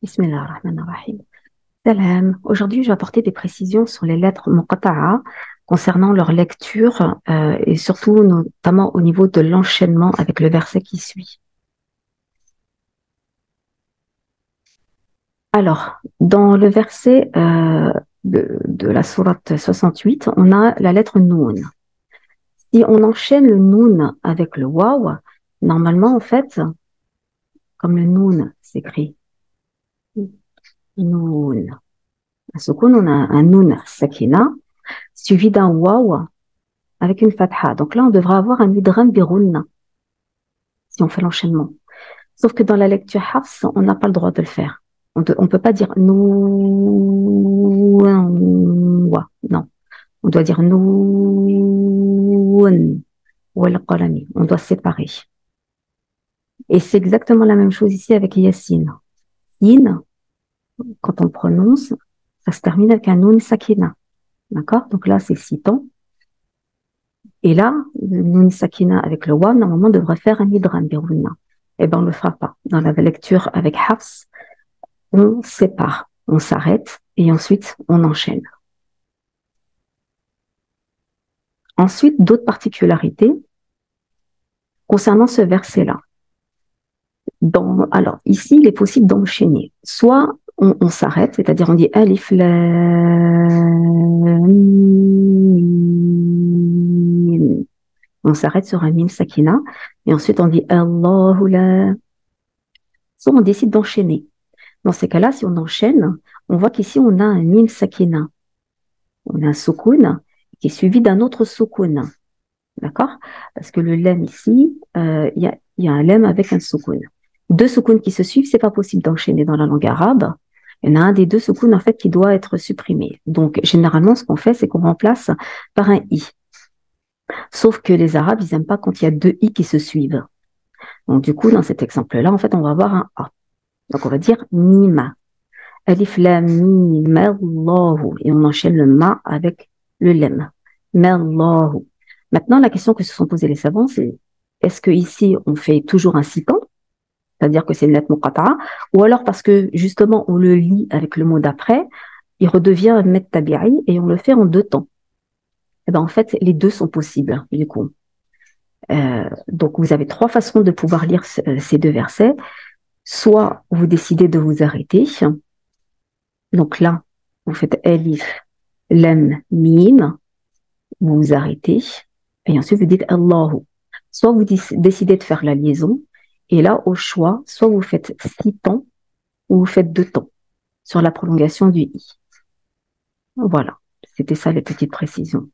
Bismillah ar-Rahman ar-Rahim. Salam. Aujourd'hui, je vais apporter des précisions sur les lettres muqatta'a concernant leur lecture et surtout notamment au niveau de l'enchaînement avec le verset qui suit. Alors, dans le verset de la sourate 68, on a la lettre Noun. Si on enchaîne le Noun avec le Waw, normalement, en fait, comme le Noun s'écrit Noun, un soukoun, on a un Noun sakina suivi d'un Waw avec une fatha. Donc là, on devra avoir un idgham birunna si on fait l'enchaînement. Sauf que dans la lecture Hafs, on n'a pas le droit de le faire. On ne peut pas dire nou, non. On doit dire noun, wal qalami. On doit séparer. Et c'est exactement la même chose ici avec Yassine. Yin, quand on le prononce, ça se termine avec un noun sakina. D'accord? Donc là, c'est citant. Et là, le nun sakina avec le wa, normalement, devrait faire un idgham birunna. Eh bien, on ne le fera pas. Dans la lecture avec Hafs, on sépare, on s'arrête et ensuite on enchaîne. Ensuite, d'autres particularités concernant ce verset-là. Alors, ici, il est possible d'enchaîner. Soit on s'arrête, c'est-à-dire on dit alif lam mim. On s'arrête sur un mim sakina et ensuite on dit Allahu la. Soit on décide d'enchaîner. Dans ces cas-là, si on enchaîne, on voit qu'ici on a un mim sakina. On a un soukoun qui est suivi d'un autre soukoun. D'accord? Parce que le lem ici, il y a un lem avec un soukoun. Deux soukouns qui se suivent, c'est pas possible d'enchaîner dans la langue arabe. Il y en a un des deux soukouns en fait qui doit être supprimé. Donc généralement, ce qu'on fait, c'est qu'on remplace par un i. Sauf que les Arabes, ils n'aiment pas quand il y a deux i qui se suivent. Donc du coup, dans cet exemple-là, en fait, on va avoir un a. Donc on va dire mima. Alif lam mim Allahu. Et on enchaîne le ma avec le lem. Mallahu. Maintenant, la question que se sont posées les savants, c'est est-ce que ici on fait toujours un citant, c'est-à-dire que c'est une lettre muqatta'a, ou alors parce que justement on le lit avec le mot d'après, il redevient un met tabi'i et on le fait en deux temps. Et ben en fait, les deux sont possibles du coup. Donc vous avez trois façons de pouvoir lire ces deux versets. Soit vous décidez de vous arrêter. Donc là, vous faites Alif, Lam, Mim, vous vous arrêtez, et ensuite vous dites Allahu. Soit vous décidez de faire la liaison, et là, au choix, soit vous faites 6 temps, ou vous faites 2 temps, sur la prolongation du i. Voilà, c'était ça les petites précisions.